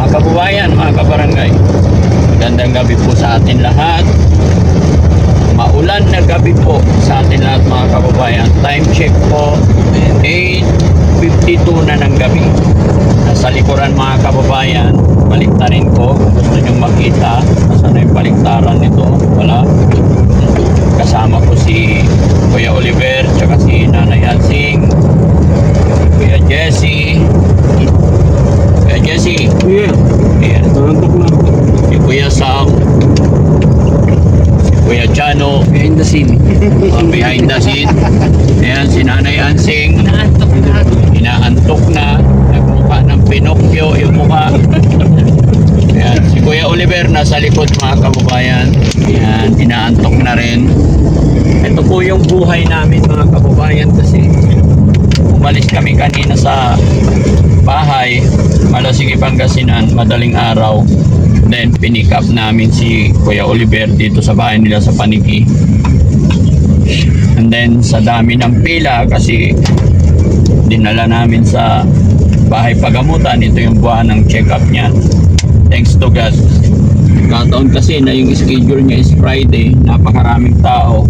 kababayan, mga kabarangay, magandang gabi po sa atin lahat. Maulan na gabi po sa atin lahat, mga kababayan. Time check po 8:52 na ng gabi. Nasa likuran, mga kababayan, baliktarin ko kung gusto nyo makita. Nasaan na yung baliktaran nito? Wala. Kasama ko si Kuya Oliver, tsaka si Nanay Adsing, Kuya Jesse. Kuya Jesse. Yeah. Ayan. Nantok na ako. Si Kuya Sam. Si Kuya Chano. Behind the scene. Behind the scene. Ayan, si Nanay Ansing. Naantok na ako. Inaantok na. Nagmukha ng Pinocchio yung mukha. Ayan, si Kuya Oliver nasa likod, mga kababayan. Ayan, inaantok na rin. Ito po yung buhay namin, mga kababayan, kasi umalis kami kanina sa bahay, Malasigi, Pangasinan, madaling araw. Then pinick up namin si Kuya Oliver dito sa bahay nila sa Paniki. And then sa dami ng pila, kasi dinala namin sa bahay pagamutan, ito yung buwan ng check-up niya. Thanks to God. Kataon kasi na yung schedule niya is Friday, napakaraming tao,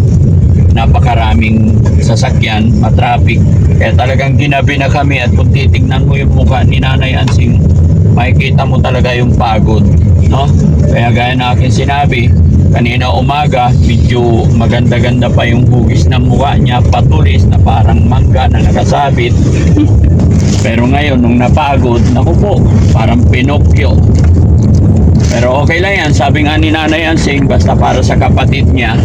napakaraming sasakyan, matraffic. Kaya talagang ginabi na kami, at kung titignan mo yung mukha ni Nanay Ansing, makikita mo talaga yung pagod, no? Kaya gaya na akin sinabi, kanina umaga, medyo maganda-ganda pa yung hugis ng mukha niya, patulis na parang mangga na nakasabit. Pero ngayon, nung napagod, naku po, parang Pinocchio. Pero okay lang yan, sabi nga ni Nanay Ansing, basta para sa kapatid niya,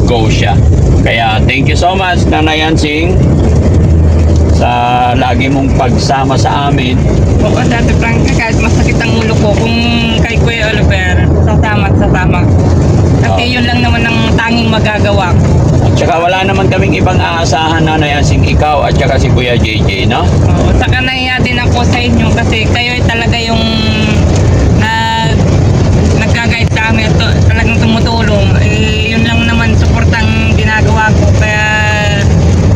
go siya. Kaya thank you so much, Nanay Ansing, sa lagi mong pagsama sa amin. Oo, Dati Frankie, kahit masakit ang ulo ko, kung kay Kuya Oliver, sasama at sasama ko. Kasi yun lang naman ang tanging magagawa ko. At saka wala naman kaming ibang aasahan, Nanay Ansing, ikaw at saka si Kuya JJ, no? Oo, saka nahiya din ako sa inyo kasi kayo ay talaga yung nagka-guide sa amin at talagang tumutulong. Yun lang naman suportang ginagawa ko. Kaya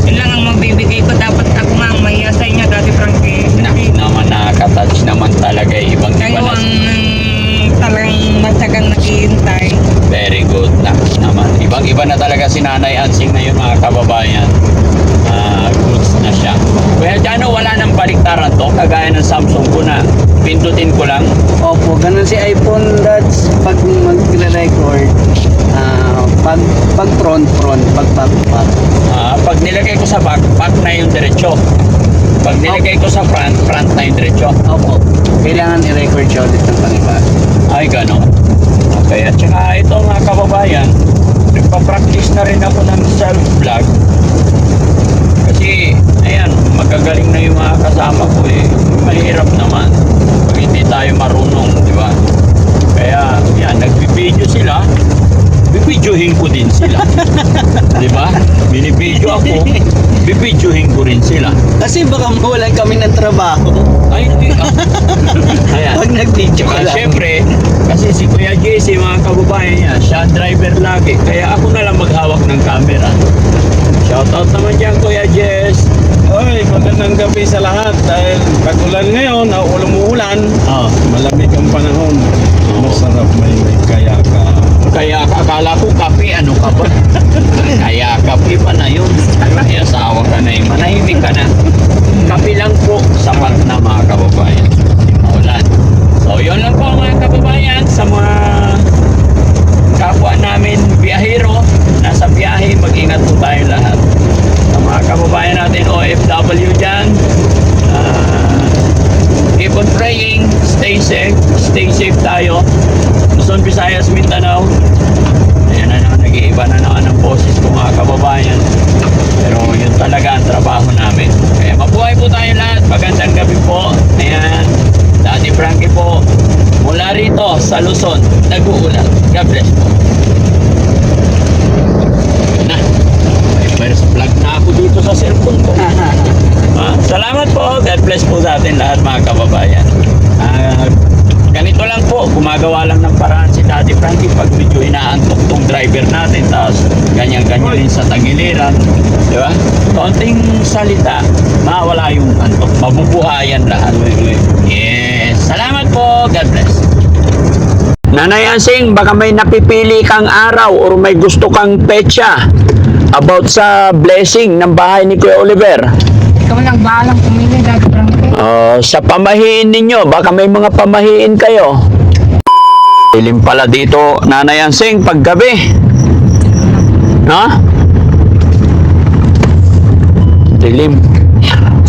yun lang ang magbibigay ko. Dapat ako nga ang mahiya sa inyo, Dati Frankie. Naman nakaka-touch naman talaga, ibang iba Kayo na. ang talagang matyagang naghihintay. Very good na naman. Ibang iba na talaga si Nanay Ansing na yun, mga kababayan. Goods na siya. Kaya dyan, wala nang baliktaran to, kagaya ng Samsung ko na pindutin ko lang. Opo, ganun si iPhone, Dads. Pag magre-record, pag front, pag back. Pag nilagay ko sa back na yung diretso. Pag nilagay ko sa front na yung diretso. Opo. Kailangan i-record siya ulit ng pangibago. Ay, gano'n. Okay, at saka ito, mga kababayan, nagpa-practice na rin ako ng self-vlog. Kasi, ayan, magagaling na yung mga kasama ko eh. Mahirap naman pag hindi tayo marunong, di ba? Kaya, yan, nagbibideo sila. Bibidyohin ko din sila. Di ba? Binibidyo ako, bibidyohin ko rin sila. Kasi baka mawalan kami ng trabaho. Ay, hindi. Ayan. Pag nag-video ka lang. Siyempre, kasi si Kuya JC, mga kababayan niya, siya driver lagi. Kaya ako na lang maghawak ng camera. Shoutout naman dyan, Kuya Jess. Oy, magandang gabi sa lahat. Dahil pag-ulan ngayon, umuulan, Oh. malamig ang panahon. Masarap may kaya ka. Kaya akala ko kape, ano ka ba? Kaya kape pa na yun. Kaya asawa ka na yun. Manahimik ka na. Kape lang po, sapat na, mga kababayan. Maulan. So, yun lang po, mga kababayan, sa mga kapwa namin biyahero, nasa biyahe, mag-ingat po tayo lahat. Sa mga kababayan natin, OFW dyan, keep on praying, stay safe tayo. Luzon, Visayas, Mindanao. Ayan na naman, nag-iiba na naman ang boses ko, mga kababayan. Pero yun talaga ang trabaho namin. Kaya mabuhay po tayo lahat. Magandang gabi po. Ayan, Daddy Frankie po. Mula rito sa Luzon, nag-uulan. God bless po. Yun na. Pero sa vlog na ako dito sa cellphone ko. Salamat po. God bless po sa atin lahat, mga kababayan. Ganito lang po, gumagawa lang ng paraan si Daddy Frankie pag medyo inaantok tong driver natin, tapos ganyan-ganyan din sa tagiliran, di ba? Konting salita, mawala yung antok, mabubuhayan lahat. Yes, salamat po, God bless. Nanay Ansing, baka may napipili kang araw or may gusto kang petsa about sa blessing ng bahay ni Kuya Oliver. Ikaw lang bahalang pumili, Daddy Frankie. Sa pamahiin ninyo, baka may mga pamahiin kayo. Dilim pala dito, Nanay Ansing, paggabi. Ha? Dilim.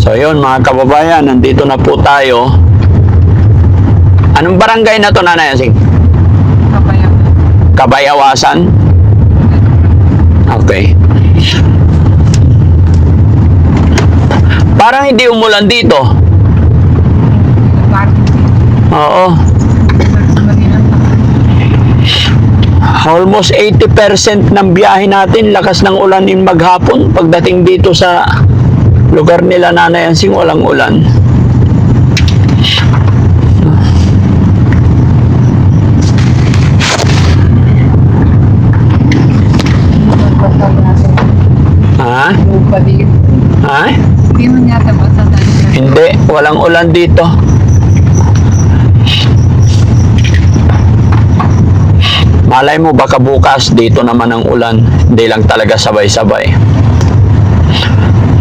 So yun mga kababayan, nandito na po tayo. Anong barangay na to, Nanay Ansing? Kapaya. Kabayawasan? Okay. Parang hindi umulan dito. Oo. Almost 80% ng biyahe natin, lakas ng ulan in maghapon. Pagdating dito sa lugar nila Nanay Ansing, walang ulan. Ha? Lupa dito. Ha? Hindi mo niya basta Daddy Frankie. Hindi, walang ulan dito. Malay mo baka bukas dito naman ang ulan. Hindi lang talaga sabay-sabay.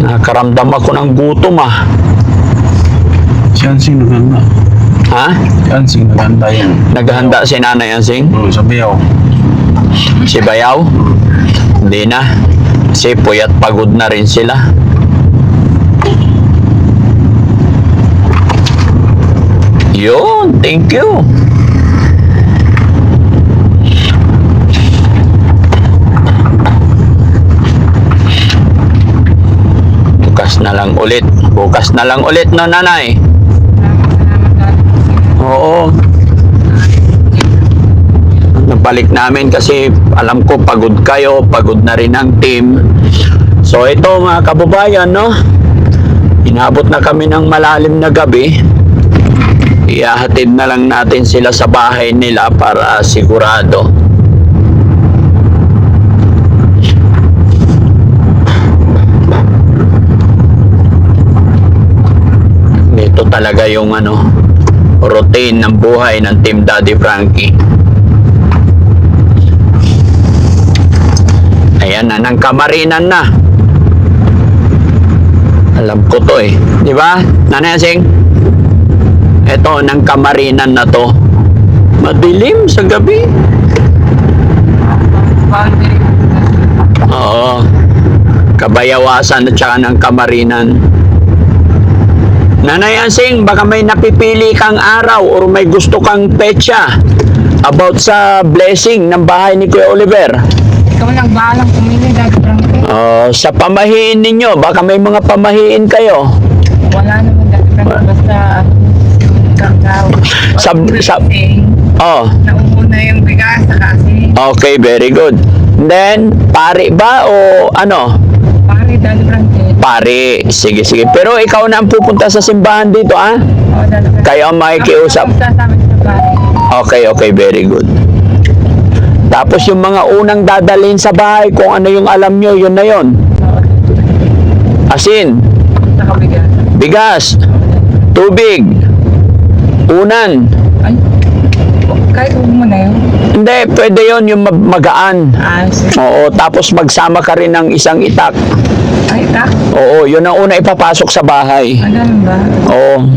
Nakaramdam ako ng gutom ah. Si Ansing naghanda. Ha? Si Ansing naghanda yan. Naghanda si Nanay Ansing? Oo, sabi ako. Si Bayaw? Hindi na. Kasi puyat pagod na rin sila. Yun, thank you. Bukas na lang ulit. Bukas na lang ulit, no, Nanay? Salamat, Daddy Frankie. Oo. Nabalik namin kasi alam ko pagod kayo, pagod na rin ang team. So ito mga kababayan, no? Inabot na kami ng malalim na gabi. Ihahatid na lang natin sila sa bahay nila para sigurado. Ito talaga yung routine ng buhay ng Team Daddy Frankie. Ayan na, ng kamarinan na. Alam ko to eh. Di ba, Nanay Ansing? Ito, ng kamarinan na to. Madilim sa gabi. Boundary. Oo. Kabayawasan at saka ng kamarinan. Nanay Ansing, baka may napipili kang araw or may gusto kang petsa about sa blessing ng bahay ni Kuya Oliver. Ikaw lang bahalang pumili, Daddy Frankie. Sa pamahiin ninyo, baka may mga pamahiin kayo. Wala naman, Daddy Frankie. Basta kakaw. Nauuna yung bigas sa kasi. Okay, very good. Then, pare ba o ano? Pare, Daddy Frankie. Pare, sige. Pero ikaw na ang pupunta sa simbahan dito, ha? Oo, Daddy Frankie. Kayo ang makikiusap. Ako sasama sa pare. Okay, very good. Tapos yung mga unang dadalhin sa bahay, kung ano yung alam nyo, yun na yun. Asin, Saka bigas. bigas, tubig, unan. Ay, kahit huwag mo na yun. Hindi, pwede yun yung magaan. Sige. Oo, tapos magsama ka rin ng isang itak. Ay, tak. Oo, yun ang una ipapasok sa bahay. Ganun ba? Oo.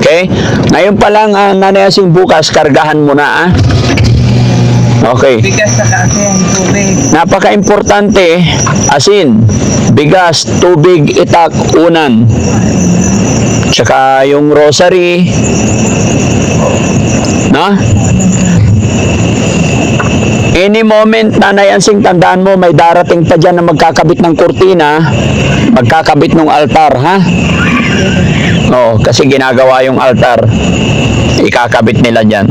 Okay? Ngayon pa lang, Nanay Ansing, bukas, kargahan mo na, ah. Okay. Bigas sa kasi ang tubig. Napaka-importante, asin, bigas, tubig, itak, unan. Tsaka yung rosary. No? Any moment, Nanay Ansing, tandaan mo, may darating pa dyan na magkakabit ng kurtina, magkakabit ng altar, ha? Oo, kasi ginagawa yung altar. Ikakabit nila dyan.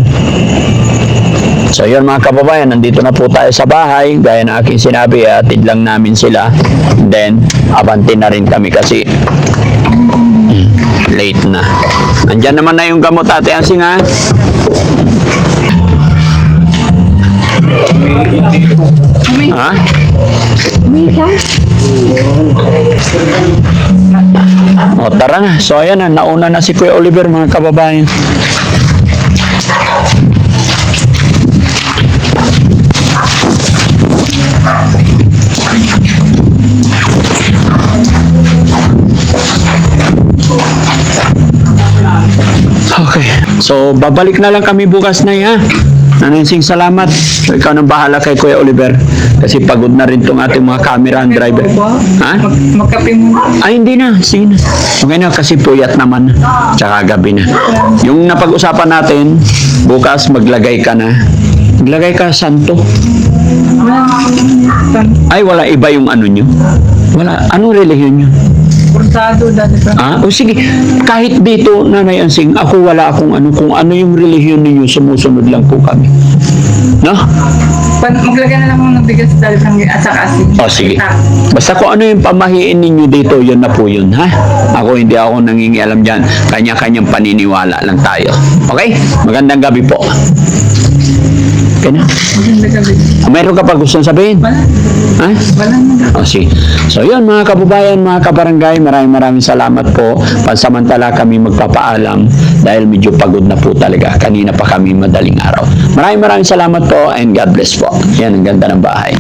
So yun mga kababayan, nandito na po tayo sa bahay. Gaya na aking sinabi, atid lang namin sila. Then, abante na rin kami kasi late na. Andyan naman na yung gamot, Ate Ansing, ha? Ha? O, tara na. So ayan na, nauna na si Kuya Oliver, mga kababayan. So, babalik na lang kami bukas na ha. Nanay Sing, salamat. Ikaw nang bahala kay Kuya Oliver. Kasi pagod na rin tong ating mga camera and driver. Ha? Magkape mo. Ay, hindi na. Sige na. Okay na, kasi puyat naman. Tsaka gabi na. Yung napag-usapan natin, bukas maglagay ka na. Maglagay ka santo. Ay, wala iba yung ano nyo? Wala. Anong relihiyon nyo? Kursado dati pa. Ah, o sige. Kahit dito, Nanay Ansing, ako wala akong ano. Kung ano yung relihiyon ninyo, sumusunod lang po kami. No? Maglagay na lang ako ng bigas dahil at saka asin. O sige. Basta kung ano yung pamahiin ninyo dito, yun na po yun, ha? Ako hindi ako nangingialam dyan. Kanya-kanyang paniniwala lang tayo. Okay? Magandang gabi po. Okay na? Maganda gabi. Meron ka pa gustong sabihin? Wala. Ha? Wala na. O sige. So yun mga kababayan, mga kabarangay, maraming salamat po. Pansamantala kami magpapaalam dahil medyo pagod na po talaga. Kanina pa kami madaling araw. Maraming salamat po and God bless po. Yan ang ganda ng bahay.